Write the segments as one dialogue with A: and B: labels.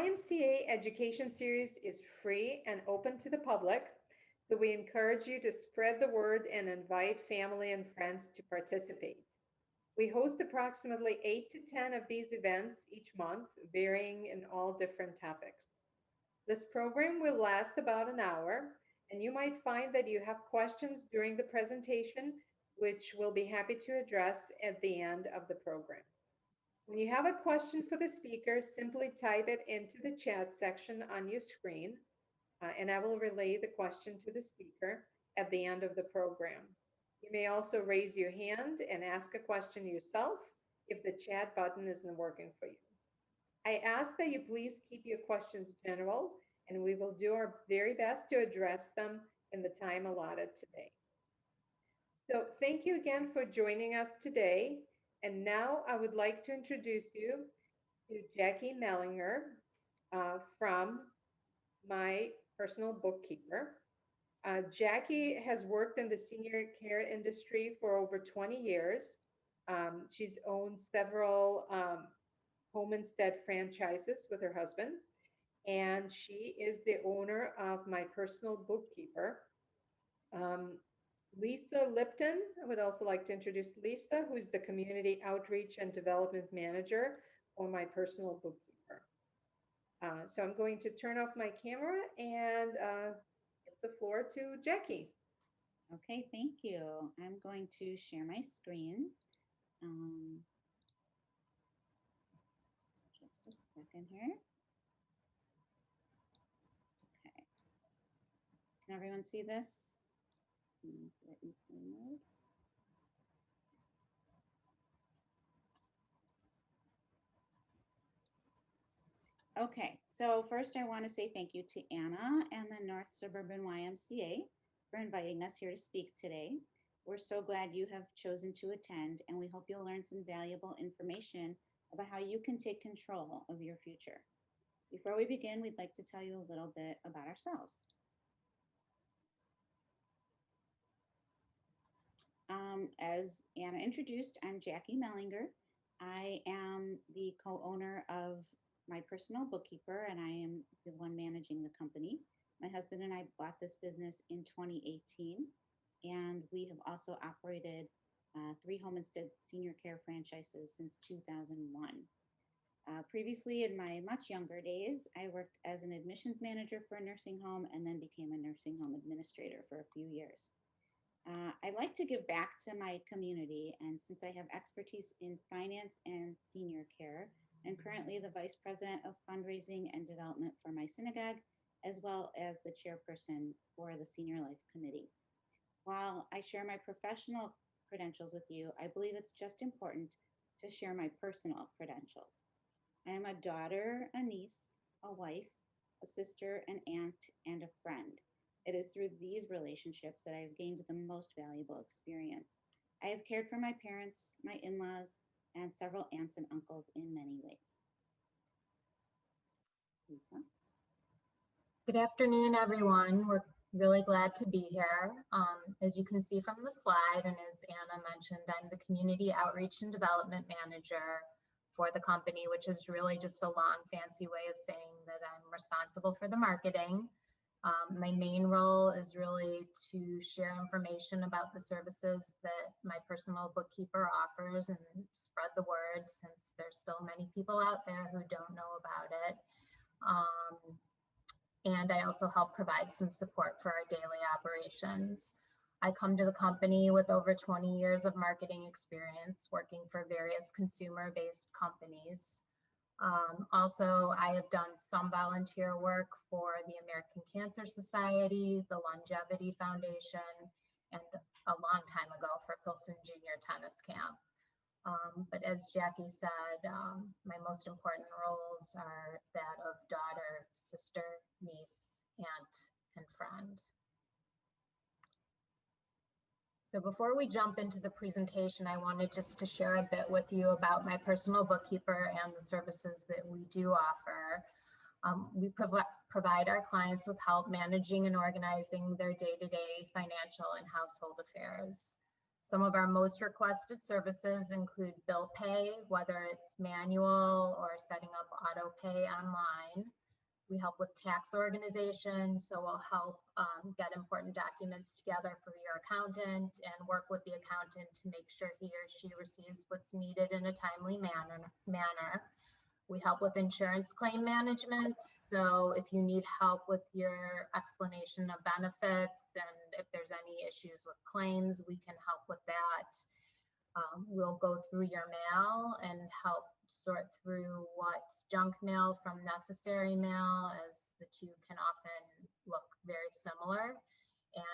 A: YMCA education series is free and open to the public, so we encourage you to spread the word and invite family and friends to participate. We host approximately 8 to 10 of these events each month, varying in all different topics. This program will last about an hour, and you might find that you have questions during the presentation, which we'll be happy to address at the end of the program. When you have a question for the speaker, simply type it into the chat section on your screen, and I will relay the question to the speaker at the end of the program. You may also raise your hand and ask a question yourself if the chat button isn't working for you. I ask that you please keep your questions general, and we will do our very best to address them in the time allotted today. So thank you again for joining us today. And now I would like to introduce you to Jackie Melinger from my personal bookkeeper. Jackie has worked in the senior care industry for over 20 years. She's owned several home instead franchises with her husband, and she is the owner of my personal bookkeeper. Lisa Lipton, I would also like to introduce Lisa, who is the Community Outreach and Development Manager for my personal bookkeeper. So I'm going to turn off my camera and give the floor to Jackie.
B: Okay, thank you. I'm going to share my screen. Just a second here. Okay. Can everyone see this? Okay, so first I want to say thank you to Anna and the North Suburban YMCA for inviting us here to speak today. We're so glad you have chosen to attend, and we hope you'll learn some valuable information about how you can take control of your future. Before we begin, we'd like to tell you a little bit about ourselves. As Anna introduced, I'm Jackie Melinger. I am the co-owner of my personal bookkeeper, and I am the one managing the company. My husband and I bought this business in 2018, and we have also operated 3 home instead senior care franchises since 2001. Previously, in my much younger days, I worked as an admissions manager for a nursing home and then became a nursing home administrator for a few years. I like to give back to my community, and since I have expertise in finance and senior care, I'm currently the Vice President of Fundraising and Development for my synagogue, as well as the chairperson for the Senior Life Committee. While I share my professional credentials with you, I believe it's just important to share my personal credentials. I am a daughter, a niece, a wife, a sister, an aunt, and a friend. It is through these relationships that I have gained the most valuable experience. I have cared for my parents, my in-laws, and several aunts and uncles in many ways. Lisa?
C: Good afternoon, everyone. We're really glad to be here. As you can see from the slide, and as Anna mentioned, I'm the Community Outreach and Development Manager for the company, which is really just a long, fancy way of saying that I'm responsible for the marketing. My main role is really to share information about the services that my personal bookkeeper offers and spread the word, since there's still many people out there who don't know about it. And I also help provide some support for our daily operations. I come to the company with over 20 years of marketing experience working for various consumer-based companies. Also, I have done some volunteer work for the American Cancer Society, the Longevity Foundation, and a long time ago for Pilsen Junior Tennis Camp. But as Jackie said, my most important roles are that of daughter, sister, niece, aunt, and friend. So before we jump into the presentation, I wanted just to share a bit with you about my personal bookkeeper and the services that we do offer. We provide our clients with help managing and organizing their day-to-day financial and household affairs. Some of our most requested services include bill pay, whether it's manual or setting up auto pay online, We help with tax organization, so we'll help get important documents together for your accountant and work with the accountant to make sure he or she receives what's needed in a timely manner. We help with insurance claim management, so if you need help with your explanation of benefits and if there's any issues with claims, we can help with that. We'll go through your mail and help sort through what's junk mail from necessary mail, as the two can often look very similar.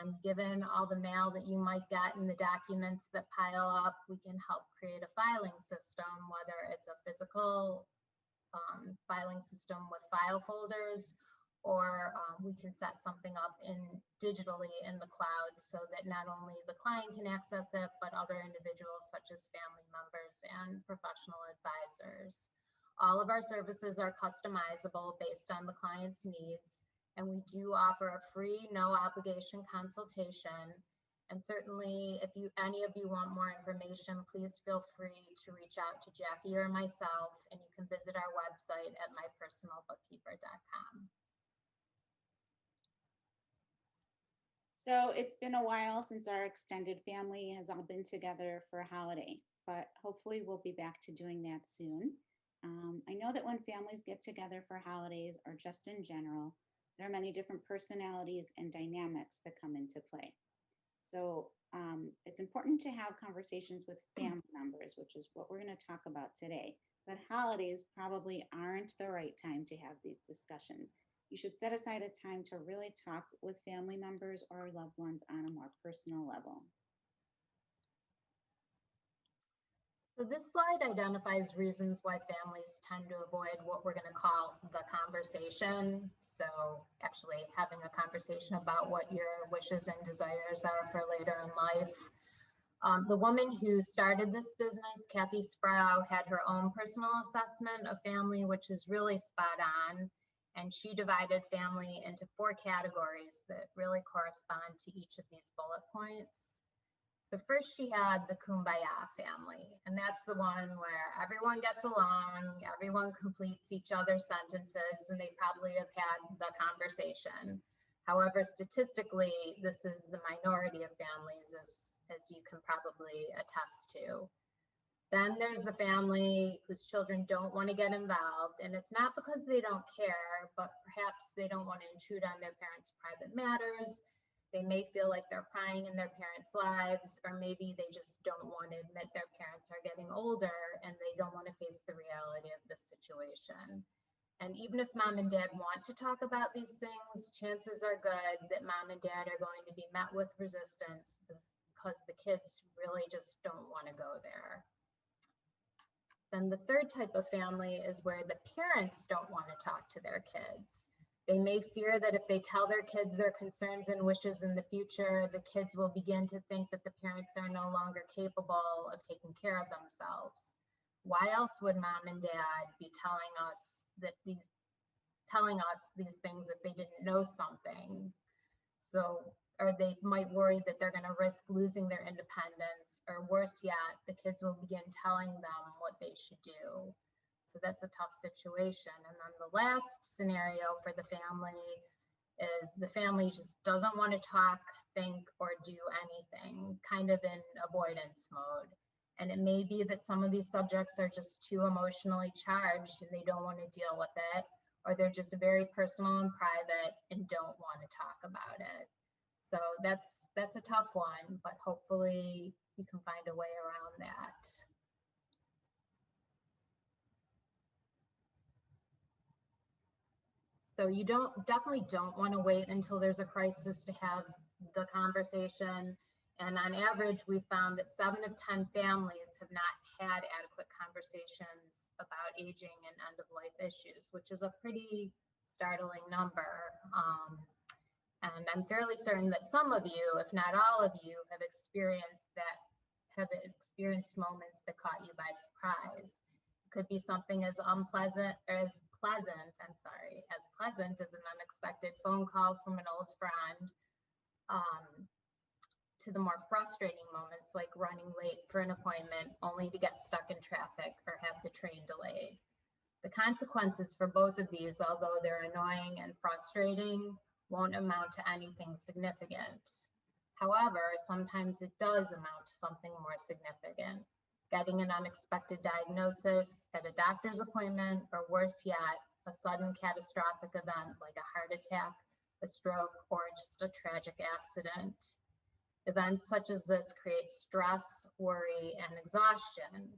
C: And given all the mail that you might get and the documents that pile up, we can help create a filing system, whether it's a physical filing system with file folders, or we can set something up digitally in the cloud so that not only the client can access it, but other individuals such as family members and professional advisors. All of our services are customizable based on the client's needs, and we do offer a free, no obligation consultation. And certainly, if any of you want more information, please feel free to reach out to Jackie or myself, and you can visit our website at mypersonalbookkeeper.com.
B: So it's been a while since our extended family has all been together for a holiday, but hopefully we'll be back to doing that soon. I know that when families get together for holidays or just in general, there are many different personalities and dynamics that come into play. So it's important to have conversations with family members, which is what we're going to talk about today. But holidays probably aren't the right time to have these discussions. You should set aside a time to really talk with family members or loved ones on a more personal level.
C: So this slide identifies reasons why families tend to avoid what we're going to call the conversation. So actually having a conversation about what your wishes and desires are for later in life. The woman who started this business, Kathy Sproul, had her own personal assessment of family, which is really spot on. And she divided family into 4 categories that really correspond to each of these bullet points. So first she had the kumbaya family, and that's the one where everyone gets along, everyone completes each other's sentences, and they probably have had the conversation. However, statistically, this is the minority of families, as you can probably attest to. Then there's the family whose children don't want to get involved, and it's not because they don't care, but perhaps they don't want to intrude on their parents' private matters. They may feel like they're prying in their parents' lives, or maybe they just don't want to admit their parents are getting older and they don't want to face the reality of the situation. And even if mom and dad want to talk about these things, chances are good that mom and dad are going to be met with resistance because the kids really just don't want to go there. Then the third type of family is where the parents don't want to talk to their kids. They may fear that if they tell their kids their concerns and wishes in the future, the kids will begin to think that the parents are no longer capable of taking care of themselves. Why else would mom and dad be telling us these things if they didn't know something? So, or they might worry that they're going to risk losing their independence, or worse yet, the kids will begin telling them what they should do. So that's a tough situation. And then the last scenario for the family is the family just doesn't want to talk, think, or do anything, kind of in avoidance mode. And it may be that some of these subjects are just too emotionally charged and they don't want to deal with it, or they're just very personal and private and don't want to talk about it. So that's a tough one, but hopefully you can find a way around that. So you definitely don't want to wait until there's a crisis to have the conversation. And on average, we found that 7 of 10 families have not had adequate conversations about aging and end-of-life issues, which is a pretty startling number. And I'm fairly certain that some of you, if not all of you, have experienced moments that caught you by surprise. It could be something as pleasant as an unexpected phone call from an old friend, to the more frustrating moments like running late for an appointment only to get stuck in traffic or have the train delayed. The consequences for both of these, although they're annoying and frustrating, won't amount to anything significant. However, sometimes it does amount to something more significant. Getting an unexpected diagnosis at a doctor's appointment, or worse yet, a sudden catastrophic event like a heart attack, a stroke, or just a tragic accident. Events such as this create stress, worry, and exhaustion.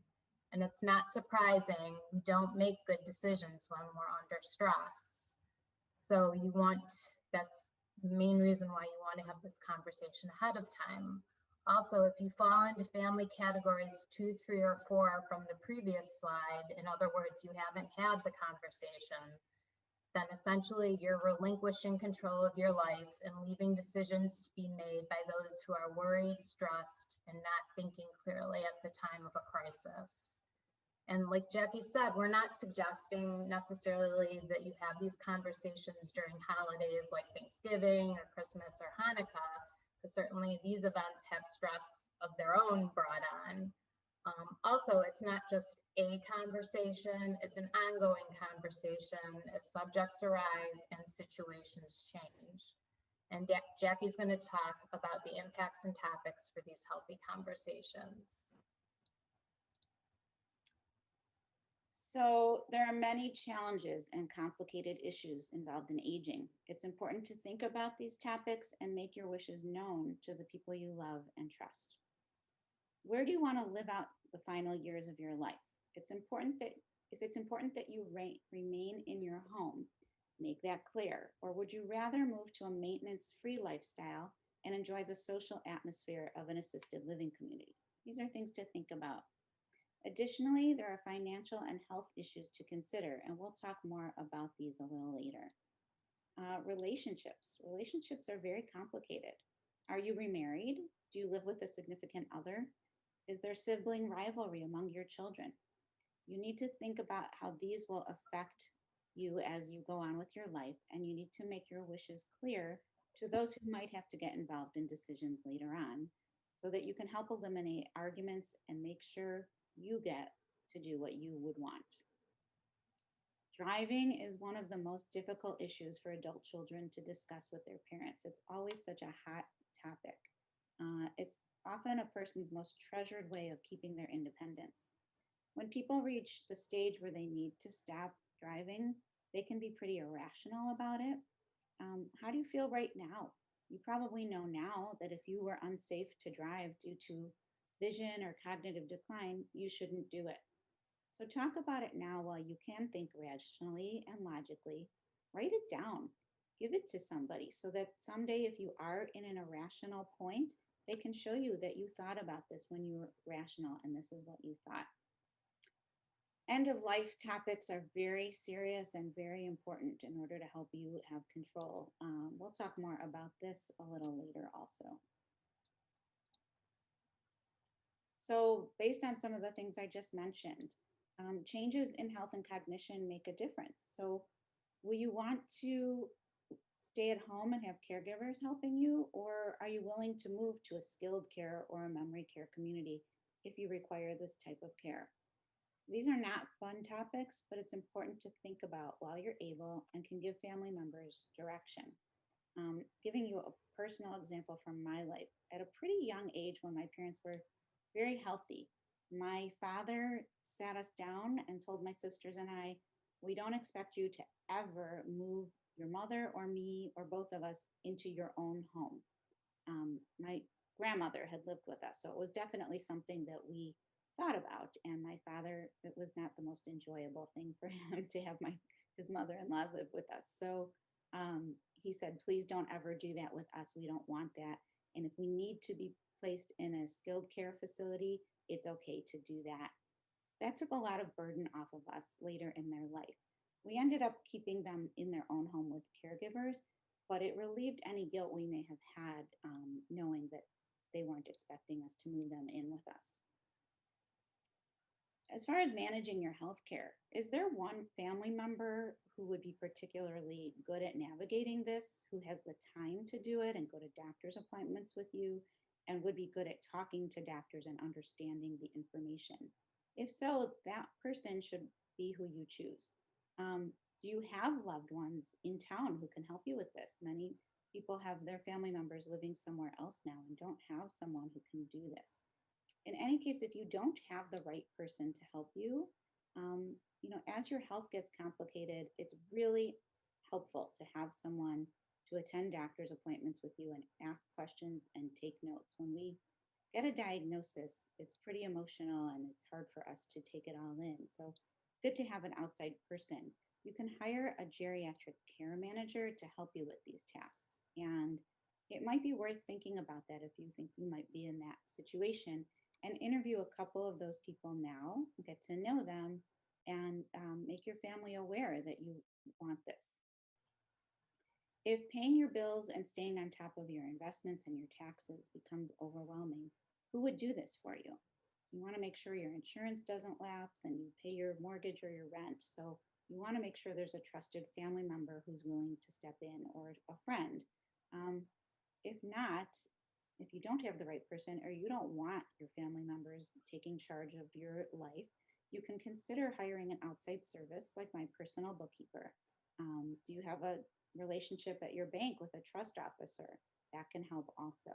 C: And it's not surprising we don't make good decisions when we're under stress. So that's the main reason why you want to have this conversation ahead of time. Also, if you fall into family categories 2, 3, or 4 from the previous slide, in other words, you haven't had the conversation, then essentially you're relinquishing control of your life and leaving decisions to be made by those who are worried, stressed, and not thinking clearly at the time of a crisis. And like Jackie said, we're not suggesting necessarily that you have these conversations during holidays like Thanksgiving or Christmas or Hanukkah, because certainly these events have stress of their own brought on. Also, it's not just a conversation, it's an ongoing conversation as subjects arise and situations change. And Jackie's going to talk about the impacts and topics for these healthy conversations.
B: So there are many challenges and complicated issues involved in aging. It's important to think about these topics and make your wishes known to the people you love and trust. Where do you want to live out the final years of your life? It's important that if it's important that you remain in your home, make that clear. Or would you rather move to a maintenance-free lifestyle and enjoy the social atmosphere of an assisted living community? These are things to think about. Additionally, there are financial and health issues to consider, and we'll talk more about these a little later. Relationships. Relationships are very complicated. Are you remarried? Do you live with a significant other? Is there sibling rivalry among your children? You need to think about how these will affect you as you go on with your life, and you need to make your wishes clear to those who might have to get involved in decisions later on, so that you can help eliminate arguments and make sure you get to do what you would want. Driving is one of the most difficult issues for adult children to discuss with their parents. It's always such a hot topic. It's often a person's most treasured way of keeping their independence. When people reach the stage where they need to stop driving, they can be pretty irrational about it. How do you feel right now? You probably know now that if you were unsafe to drive due to vision or cognitive decline, you shouldn't do it. So talk about it now while you can think rationally and logically. Write it down. Give it to somebody so that someday if you are in an irrational point, they can show you that you thought about this when you were rational and this is what you thought. End of life topics are very serious and very important in order to help you have control. We'll talk more about this a little later also. So based on some of the things I just mentioned, changes in health and cognition make a difference. So will you want to stay at home and have caregivers helping you, or are you willing to move to a skilled care or a memory care community if you require this type of care? These are not fun topics, but it's important to think about while you're able and can give family members direction. Giving you a personal example from my life, at a pretty young age when my parents were very healthy, my father sat us down and told my sisters and I, we don't expect you to ever move your mother or me or both of us into your own home. My grandmother had lived with us, so it was definitely something that we thought about. And my father, it was not the most enjoyable thing for him to have his mother-in-law live with us. So he said, please don't ever do that with us. We don't want that. And if we need to be placed in a skilled care facility, it's okay to do that. That took a lot of burden off of us later in their life. We ended up keeping them in their own home with caregivers, but it relieved any guilt we may have had knowing that they weren't expecting us to move them in with us. As far as managing your healthcare, is there one family member who would be particularly good at navigating this, who has the time to do it and go to doctor's appointments with you, and would be good at talking to doctors and understanding the information? If so, that person should be who you choose. Do you have loved ones in town who can help you with this? Many people have their family members living somewhere else now and don't have someone who can do this. In any case, if you don't have the right person to help you, as your health gets complicated, it's really helpful to have someone to attend doctor's appointments with you and ask questions and take notes. When we get a diagnosis, it's pretty emotional and it's hard for us to take it all in. So it's good to have an outside person. You can hire a geriatric care manager to help you with these tasks. And it might be worth thinking about that if you think you might be in that situation, and interview a couple of those people now, get to know them, and make your family aware that you want this. If paying your bills and staying on top of your investments and your taxes becomes overwhelming, who would do this for you? You want to make sure your insurance doesn't lapse and you pay your mortgage or your rent. So you want to make sure there's a trusted family member who's willing to step in, or a friend. If not, if you don't have the right person, or you don't want your family members taking charge of your life, you can consider hiring an outside service like my personal bookkeeper. Do you have a relationship at your bank with a trust officer? That can help also.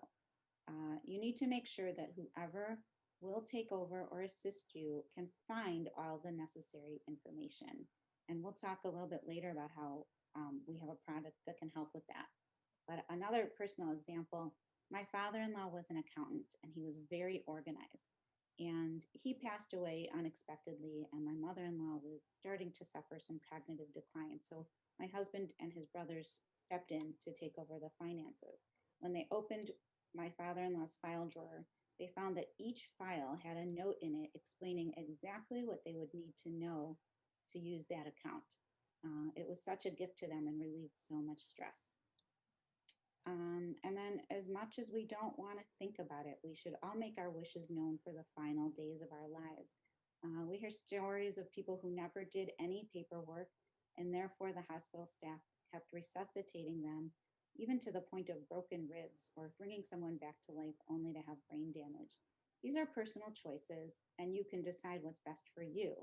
B: You need to make sure that whoever will take over or assist you can find all the necessary information. And we'll talk a little bit later about how we have a product that can help with that. But another personal example, my father-in-law was an accountant and he was very organized. And he passed away unexpectedly, and my mother-in-law was starting to suffer some cognitive decline. So my husband and his brothers stepped in to take over the finances. When they opened my father-in-law's file drawer, they found that each file had a note in it explaining exactly what they would need to know to use that account. It was such a gift to them and relieved so much stress. And then, as much as we don't want to think about it, we should all make our wishes known for the final days of our lives. We hear stories of people who never did any paperwork, and therefore the hospital staff kept resuscitating them, even to the point of broken ribs or bringing someone back to life only to have brain damage. These are personal choices, and you can decide what's best for you.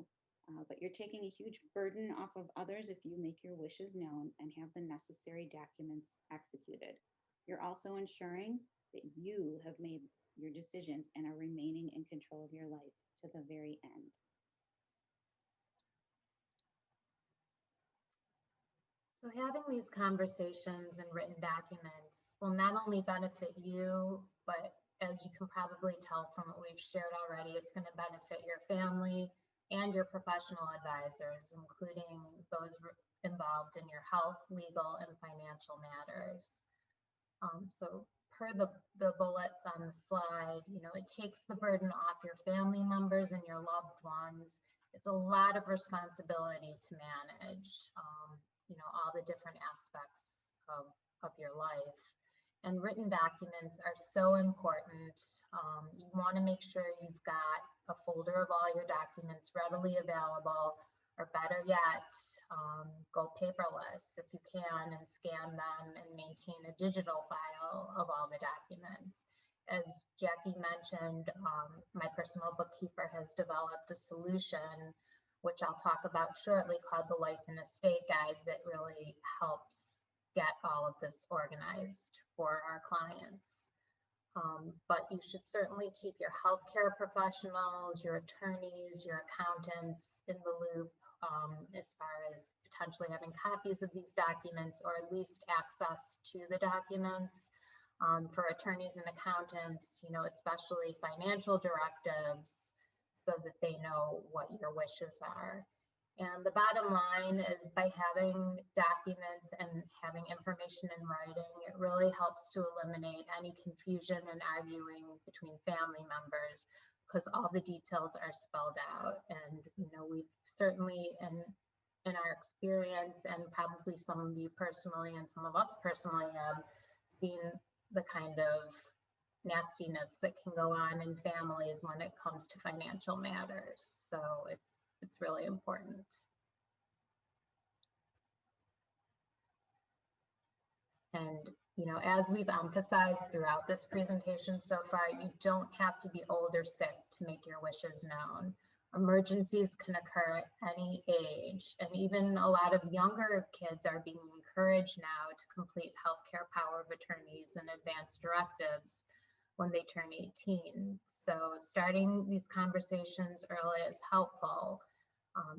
B: But you're taking a huge burden off of others if you make your wishes known and have the necessary documents executed. You're also ensuring that you have made your decisions and are remaining in control of your life to the very end.
C: So having these conversations and written documents will not only benefit you, but as you can probably tell from what we've shared already, it's going to benefit your family and your professional advisors, including those involved in your health, legal, and financial matters. So per the bullets on the slide, it takes the burden off your family members and your loved ones. It's a lot of responsibility to manage, all the different aspects of your life. And written documents are so important. You want to make sure you've got a folder of all your documents readily available, or better yet, go paperless if you can, and scan them and maintain a digital file of all the documents. As Jackie mentioned, my personal bookkeeper has developed a solution, which I'll talk about shortly, called the Life and Estate Guide, that really helps get all of this organized for our clients. But you should certainly keep your healthcare professionals, your attorneys, your accountants in the loop as far as potentially having copies of these documents, or at least access to the documents. For attorneys and accountants, especially financial directives, so that they know what your wishes are. And the bottom line is, by having documents and having information in writing, it really helps to eliminate any confusion and arguing between family members, because all the details are spelled out. And, we've certainly, in our experience, and probably some of you personally and some of us personally, have seen the kind of nastiness that can go on in families when it comes to financial matters. So it's really important. And, as we've emphasized throughout this presentation so far, you don't have to be old or sick to make your wishes known. Emergencies can occur at any age, and even a lot of younger kids are being encouraged now to complete healthcare power of attorneys and advance directives when they turn 18. So starting these conversations early is helpful.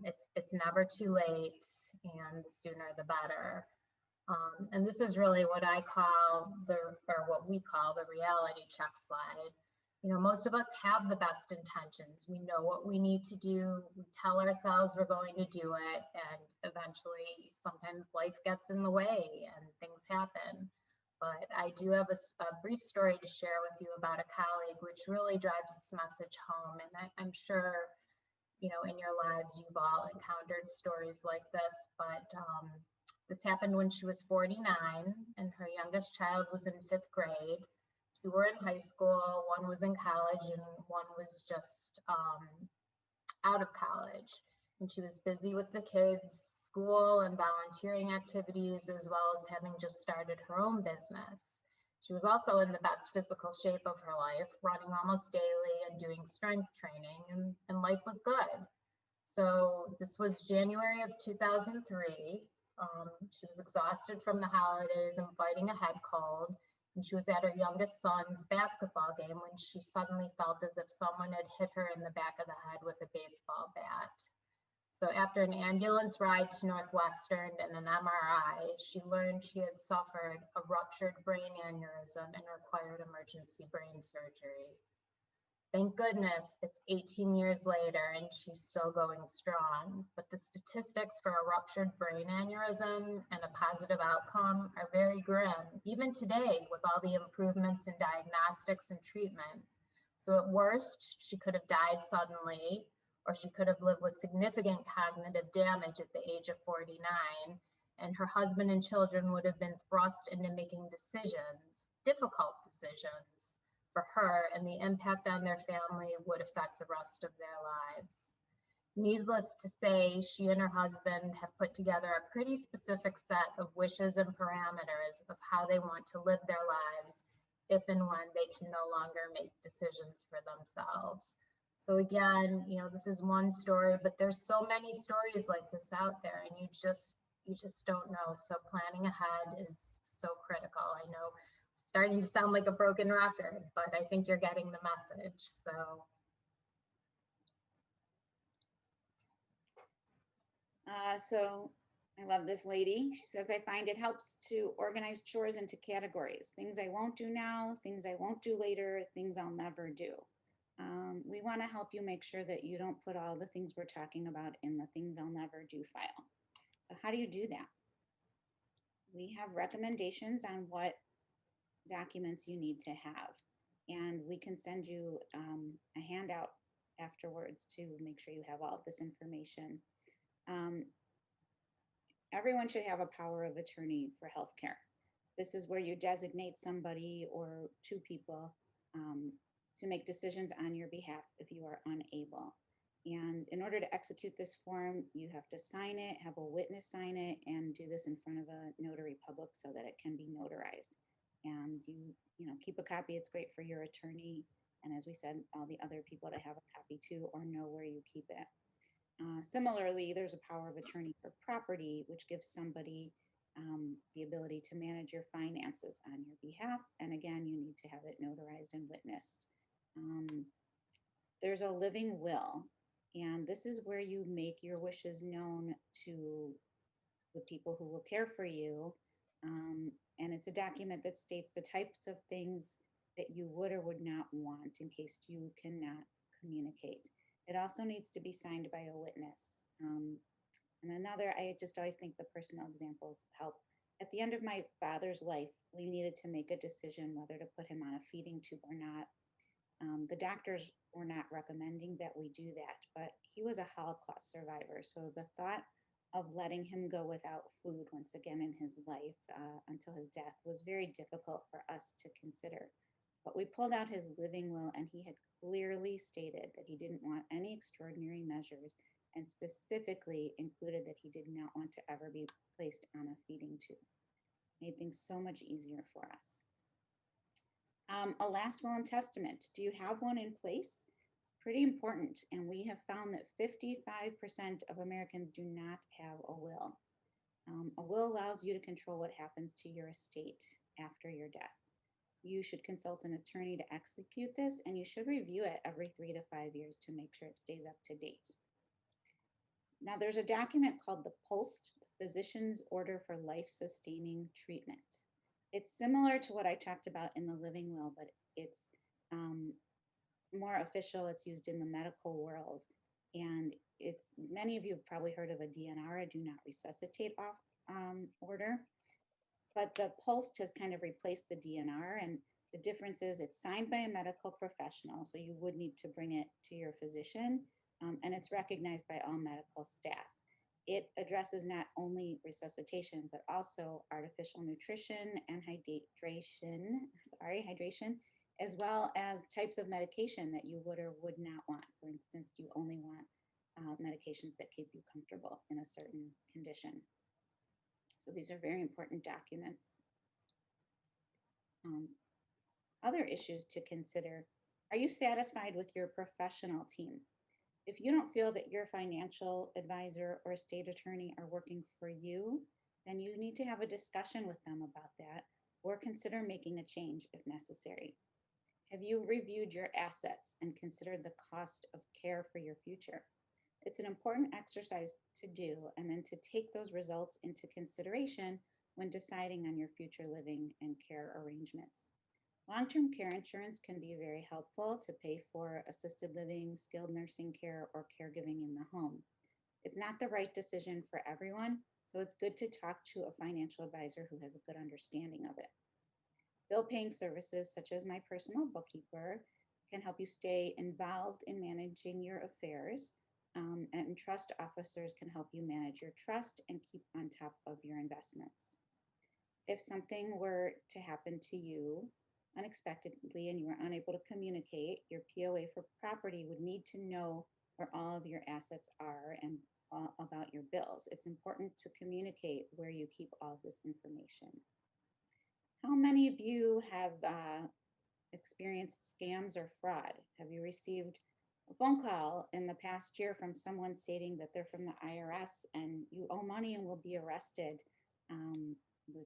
C: It's never too late, and the sooner the better. And this is really what I call or what we call the reality check slide. You know, most of us have the best intentions. We know what we need to do. We tell ourselves we're going to do it, and eventually sometimes life gets in the way and things happen. But I do have a brief story to share with you about a colleague which really drives this message home. And I'm sure, you know, in your lives, you've all encountered stories like this, but this happened when she was 49 and her youngest child was in 5th grade. 2 were in high school, 1 was in college, and 1 was just out of college. And she was busy with the kids, school, and volunteering activities, as well as having just started her own business. She was also in the best physical shape of her life, running almost daily and doing strength training, and life was good. So this was January of 2003. She was exhausted from the holidays and fighting a head cold. And she was at her youngest son's basketball game when she suddenly felt as if someone had hit her in the back of the head with a baseball bat. So after an ambulance ride to Northwestern and an MRI, she learned she had suffered a ruptured brain aneurysm and required emergency brain surgery. Thank goodness it's 18 years later and she's still going strong. But the statistics for a ruptured brain aneurysm and a positive outcome are very grim, even today with all the improvements in diagnostics and treatment. So at worst, she could have died suddenly, or she could have lived with significant cognitive damage at the age of 49, and her husband and children would have been thrust into making decisions, difficult decisions, for her, and the impact on their family would affect the rest of their lives. Needless to say, she and her husband have put together a pretty specific set of wishes and parameters of how they want to live their lives if and when they can no longer make decisions for themselves. So again, you know, this is one story, but there's so many stories like this out there, and you just don't know. So planning ahead is so critical. I know, starting to sound like a broken record, but I think you're getting the message.
B: So I love this lady. She says, I find it helps to organize chores into categories: things I won't do now, things I won't do later, things I'll never do. We want to help you make sure that you don't put all the things we're talking about in the things I'll never do file. So how do you do that? We have recommendations on what documents you need to have, and we can send you a handout afterwards to make sure you have all of this information. Everyone should have a power of attorney for healthcare. This is where you designate somebody or 2 people to make decisions on your behalf if you are unable. And in order to execute this form, you have to sign it, have a witness sign it, and do this in front of a notary public so that it can be notarized. And you know, keep a copy. It's great for your attorney, and as we said, all the other people to have a copy too, or know where you keep it. Similarly, there's a power of attorney for property, which gives somebody the ability to manage your finances on your behalf. And again, you need to have it notarized and witnessed. There's a living will, and this is where you make your wishes known to the people who will care for you. And it's a document that states the types of things that you would or would not want in case you cannot communicate. It also needs to be signed by a witness. And another, I just always think the personal examples help. At the end of my father's life, we needed to make a decision whether to put him on a feeding tube or not. The doctors were not recommending that we do that, but he was a Holocaust survivor. So the thought of letting him go without food once again in his life until his death was very difficult for us to consider. But we pulled out his living will, and he had clearly stated that he didn't want any extraordinary measures, and specifically included that he did not want to ever be placed on a feeding tube. Made things so much easier for us. A last will and testament. Do you have one in place? pretty important. And we have found that 55% of Americans do not have a will. A will allows you to control what happens to your estate after your death. You should consult an attorney to execute this, and you should review it every 3 to 5 years to make sure it stays up to date. Now, there's a document called the POST, Physician's Order for Life-Sustaining Treatment. It's similar to what I talked about in the living will, but it's more official. It's used in the medical world. And it's many of you have probably heard of a DNR, a do not resuscitate order. But the POST has kind of replaced the DNR. And the difference is it's signed by a medical professional. So you would need to bring it to your physician. And it's recognized by all medical staff. It addresses not only resuscitation, but also artificial nutrition and hydration, as well as types of medication that you would or would not want. For instance, do you only want medications that keep you comfortable in a certain condition? So these are very important documents. Other issues to consider. Are you satisfied with your professional team? If you don't feel that your financial advisor or estate attorney are working for you, then you need to have a discussion with them about that or consider making a change if necessary. Have you reviewed your assets and considered the cost of care for your future? It's an important exercise to do and then to take those results into consideration when deciding on your future living and care arrangements. Long-term care insurance can be very helpful to pay for assisted living, skilled nursing care, or caregiving in the home. It's not the right decision for everyone, so it's good to talk to a financial advisor who has a good understanding of it. Bill paying services such as my personal bookkeeper can help you stay involved in managing your affairs, and trust officers can help you manage your trust and keep on top of your investments. If something were to happen to you unexpectedly and you were unable to communicate, your POA for property would need to know where all of your assets are and about your bills. It's important to communicate where you keep all of this information. How many of you have experienced scams or fraud? Have you received a phone call in the past year from someone stating that they're from the IRS and you owe money and will be arrested?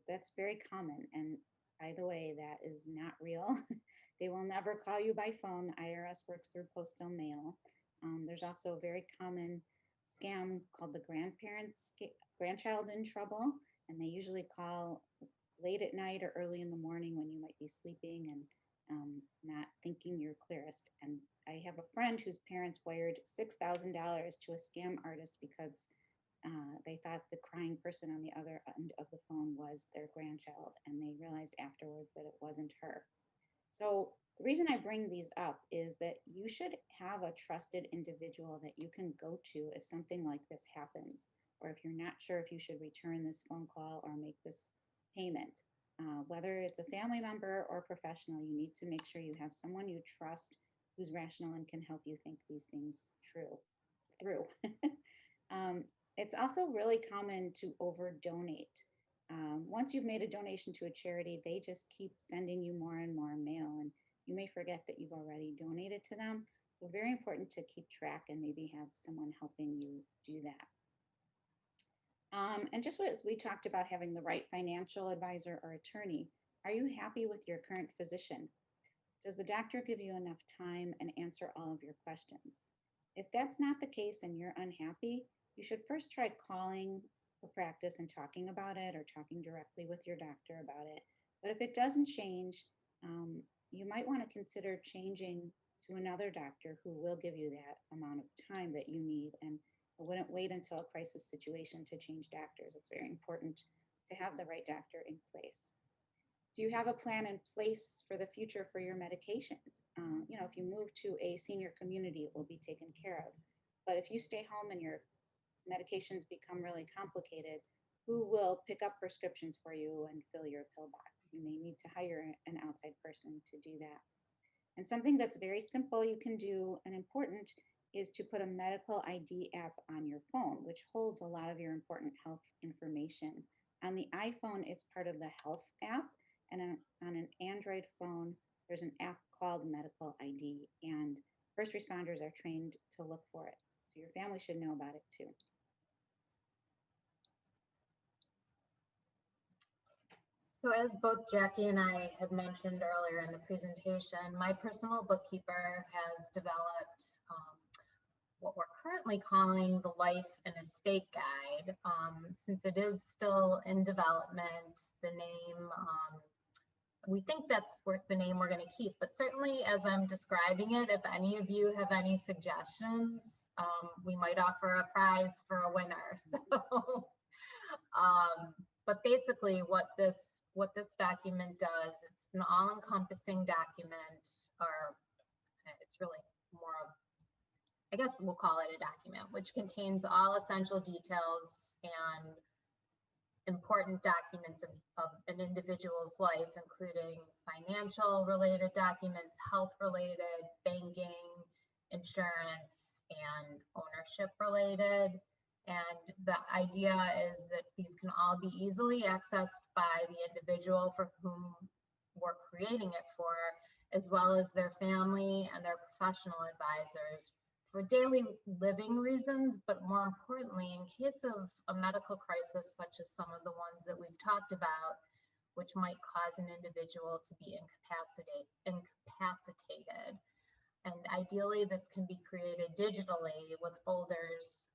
B: That's very common. And by the way, that is not real. They will never call you by phone. The IRS works through postal mail. There's also a very common scam called the grandchild in trouble. And they usually call late at night or early in the morning when you might be sleeping and not thinking you're clearest. And I have a friend whose parents wired $6,000 to a scam artist because they thought the crying person on the other end of the phone was their grandchild, and they realized afterwards that it wasn't her. So the reason I bring these up is that you should have a trusted individual that you can go to if something like this happens, or if you're not sure if you should return this phone call or make this payment. Whether it's a family member or professional, you need to make sure you have someone you trust who's rational and can help you think these things through. It's also really common to over donate. Once you've made a donation to a charity, they just keep sending you more and more mail, and you may forget that you've already donated to them. So very important to keep track and maybe have someone helping you do that. And just as we talked about having the right financial advisor or attorney, are you happy with your current physician? Does the doctor give you enough time and answer all of your questions? If that's not the case and you're unhappy, you should first try calling the practice and talking about it or talking directly with your doctor about it. But if it doesn't change, you might want to consider changing to another doctor who will give you that amount of time that you need and wouldn't wait until a crisis situation to change doctors. It's very important to have the right doctor in place. Do you have a plan in place for the future for your medications? If you move to a senior community, it will be taken care of. But if you stay home and your medications become really complicated, who will pick up prescriptions for you and fill your pill box? You may need to hire an outside person to do that. And something that's very simple you can do and important is to put a medical ID app on your phone, which holds a lot of your important health information. On the iPhone, it's part of the Health app, and on an Android phone, there's an app called Medical ID. And First responders are trained to look for it. So your family should know about it too.
C: So as both Jackie and I had mentioned earlier in the presentation, my personal bookkeeper has developed what we're currently calling the Life and Estate Guide. Since it is still in development, the name, we think that's the name we're going to keep, but certainly as I'm describing it, if any of you have any suggestions, we might offer a prize for a winner. So, but basically what this document does, it's an all-encompassing document, or it's really more of, I guess we'll call it a document, which contains all essential details and important documents of an individual's life, including financial related documents, health related, banking, insurance, and ownership related. And the idea is that these can all be easily accessed by the individual for whom we're creating it for, as well as their family and their professional advisors for daily living reasons, but more importantly, in case of a medical crisis, such as some of the ones that we've talked about, which might cause an individual to be incapacitated. And ideally, this can be created digitally with folders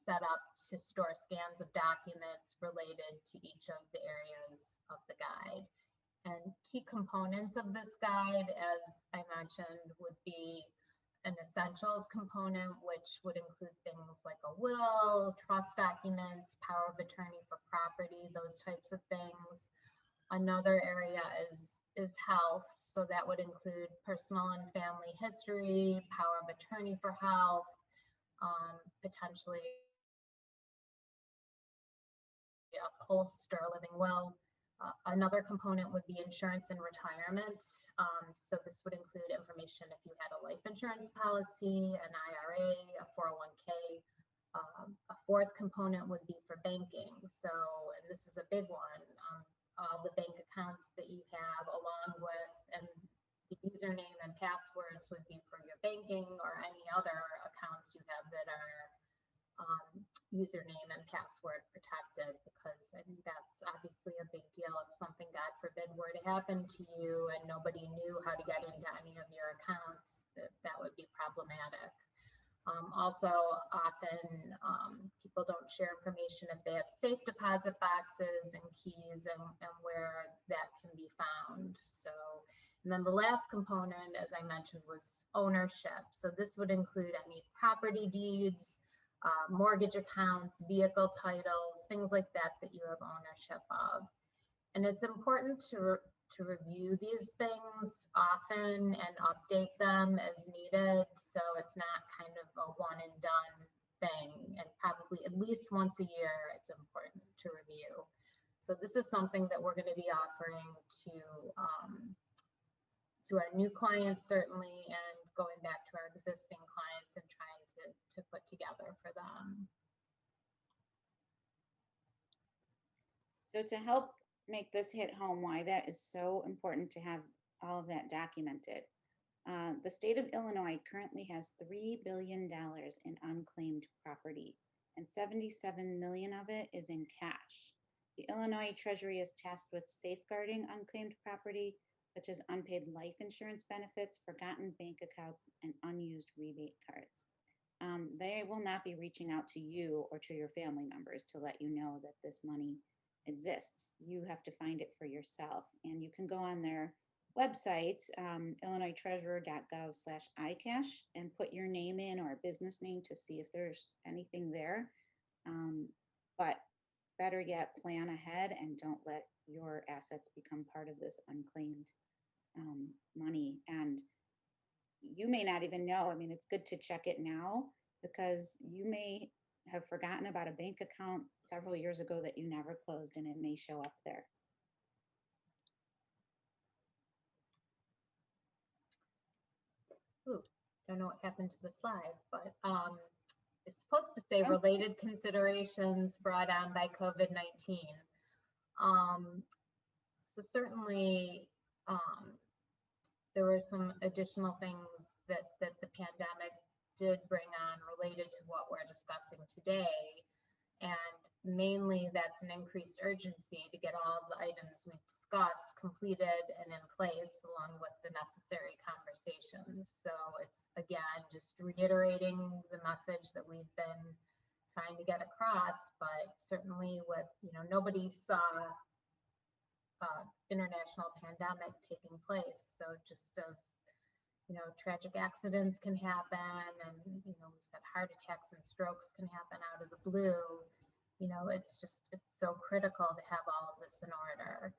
C: set up to store scans of documents related to each of the areas of the guide. And key components of this guide, as I mentioned, would be an essentials component, which would include things like a will, trust documents, power of attorney for property, those types of things. Another area is health, so that would include personal and family history, power of attorney for health, potentially a post or a living will. Another component would be insurance and retirement. So this would include information if you had a life insurance policy, an IRA, a 401k. A fourth component would be for banking. So, and this is a big one, all the bank accounts that you have, along with, and the username and passwords would be for your banking or any other accounts you have that are username and password protected, because I think that's obviously a big deal. If something, God forbid, were to happen to you and nobody knew how to get into any of your accounts, that would be problematic. Also, often people don't share information if they have safe deposit boxes and keys and where that can be found. So, and then the last component, as I mentioned, was ownership. So this would include any property deeds, mortgage accounts, vehicle titles, things like that that you have ownership of. And it's important to review these things often and update them as needed, so it's not kind of a one and done thing, and probably at least once a year it's important to review. So this is something that we're going to be offering to our new clients, certainly, and going back to our existing clients and trying to put together for them.
B: So to help make this hit home why that is so important to have all of that documented, the state of Illinois currently has $3 billion in unclaimed property, and 77 million of it is in cash. The Illinois Treasury is tasked with safeguarding unclaimed property, such as unpaid life insurance benefits, forgotten bank accounts, and unused rebate cards. They will not be reaching out to you or to your family members to let you know that this money exists. You have to find it for yourself. And you can go on their website, illinoistreasurer.gov/iCash, and put your name in or a business name to see if there's anything there. But better yet, plan ahead and don't let your assets become part of this unclaimed money. And you may not even know. I mean, it's good to check it now, because you may have forgotten about a bank account several years ago that you never closed, and it may show up there.
C: Ooh, don't know what happened to the slide, but it's supposed to say related considerations brought on by COVID-19. So certainly there were some additional things that the pandemic did bring on related to what we're discussing today. And mainly that's an increased urgency to get all the items we've discussed completed and in place along with the necessary conversations. So it's, again, just reiterating the message that we've been trying to get across, but certainly with, nobody saw international pandemic taking place. So just as, tragic accidents can happen and, we said heart attacks and strokes can happen out of the blue, it's so critical to have all of this in order.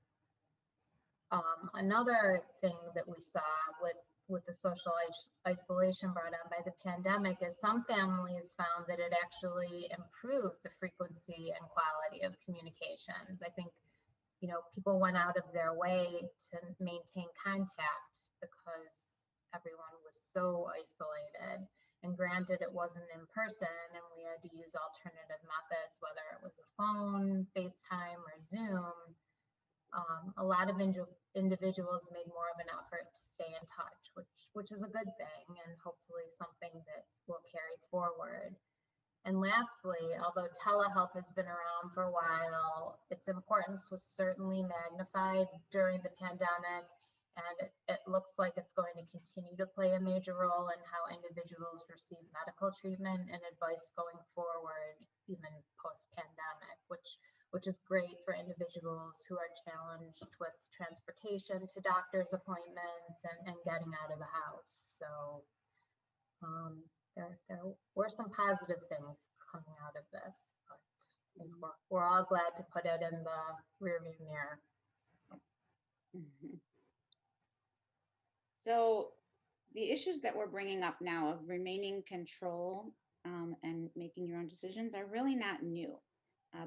C: Another thing that we saw with the social isolation brought on by the pandemic is some families found that it actually improved the frequency and quality of communications. I think, people went out of their way to maintain contact because everyone was so isolated. And granted, it wasn't in person and we had to use alternative methods, whether it was a phone, FaceTime, or Zoom. A lot of individuals made more of an effort to stay in touch, which is a good thing and hopefully something that will carry forward. And lastly, although telehealth has been around for a while, its importance was certainly magnified during the pandemic, and it looks like it's going to continue to play a major role in how individuals receive medical treatment and advice going forward, even post-pandemic, which is great for individuals who are challenged with transportation to doctor's appointments and getting out of the house. So there were some positive things coming out of this, but I think we're all glad to put it in the rearview mirror.
B: Mm-hmm. So the issues that we're bringing up now of remaining control and making your own decisions are really not new.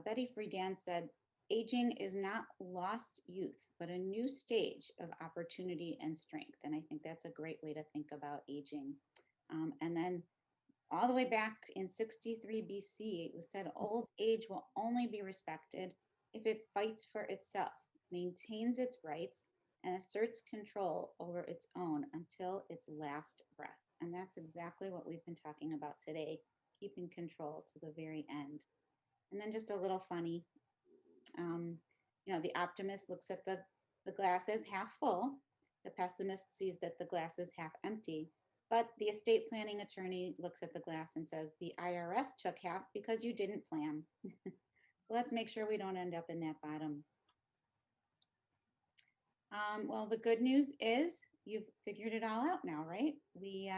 B: Betty Friedan said, aging is not lost youth, but a new stage of opportunity and strength. And I think that's a great way to think about aging. And then all the way back in 63 BC, it was said old age will only be respected if it fights for itself, maintains its rights, and asserts control over its own until its last breath. And that's exactly what we've been talking about today, keeping control to the very end. And then just a little funny, the optimist looks at the glass as half full. The pessimist sees that the glass is half empty. But the estate planning attorney looks at the glass and says, the IRS took half because you didn't plan. So let's make sure we don't end up in that bottom. Well, the good news is you've figured it all out now, right? We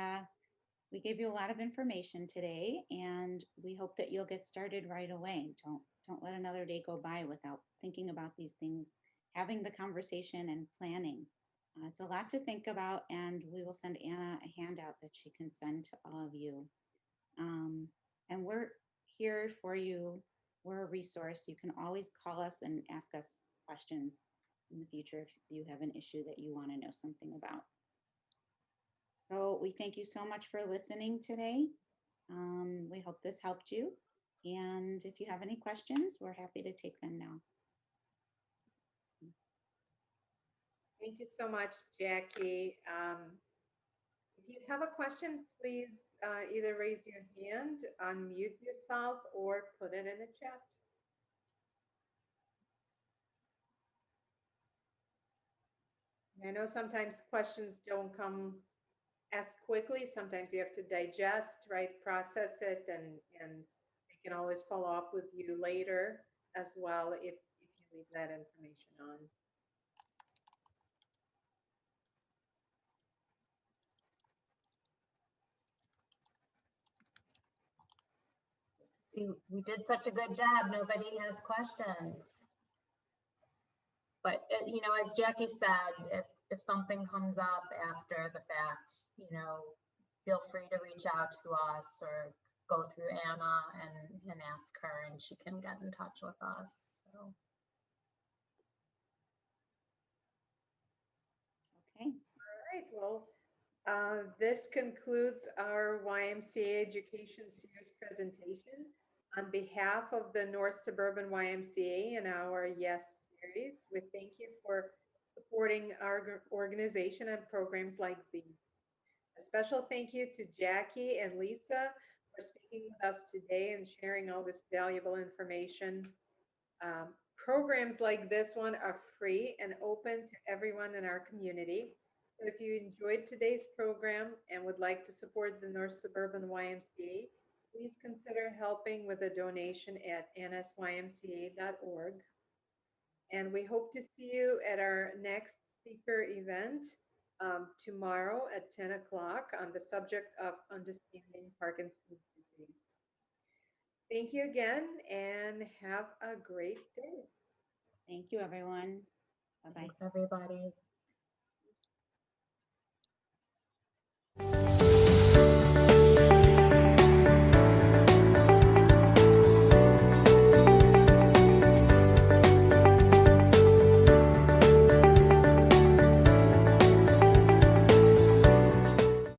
B: gave you a lot of information today, and we hope that you'll get started right away. Don't let another day go by without thinking about these things, having the conversation and planning. It's a lot to think about, and we will send Anna a handout that she can send to all of you. And we're here for you. We're a resource. You can always call us and ask us questions in the future if you have an issue that you want to know something about. So we thank you so much for listening today. We hope this helped you. And if you have any questions, we're happy to take them now.
A: Thank you so much, Jackie. If you have a question, please either raise your hand, unmute yourself, or put it in the chat. I know sometimes questions don't come as quickly. Sometimes you have to digest, right, process it, and we can always follow up with you later as well if you leave that information on.
C: See, we did such a good job. Nobody has questions. But, as Jackie said, if something comes up after the fact, feel free to reach out to us or go through Anna and ask her, and she can get in touch with us. So.
B: Okay.
A: All right. Well, this concludes our YMCA Education Series presentation. On behalf of the North Suburban YMCA and our Yes series, we thank you for supporting our organization and programs like these. A special thank you to Jackie and Lisa for speaking with us today and sharing all this valuable information. Programs like this one are free and open to everyone in our community. So if you enjoyed today's program and would like to support the North Suburban YMCA, please consider helping with a donation at nsymca.org. And we hope to see you at our next speaker event tomorrow at 10 o'clock on the subject of understanding Parkinson's disease. Thank you again and have a great day.
B: Thank you, everyone. Bye-bye.
C: Thanks, everybody.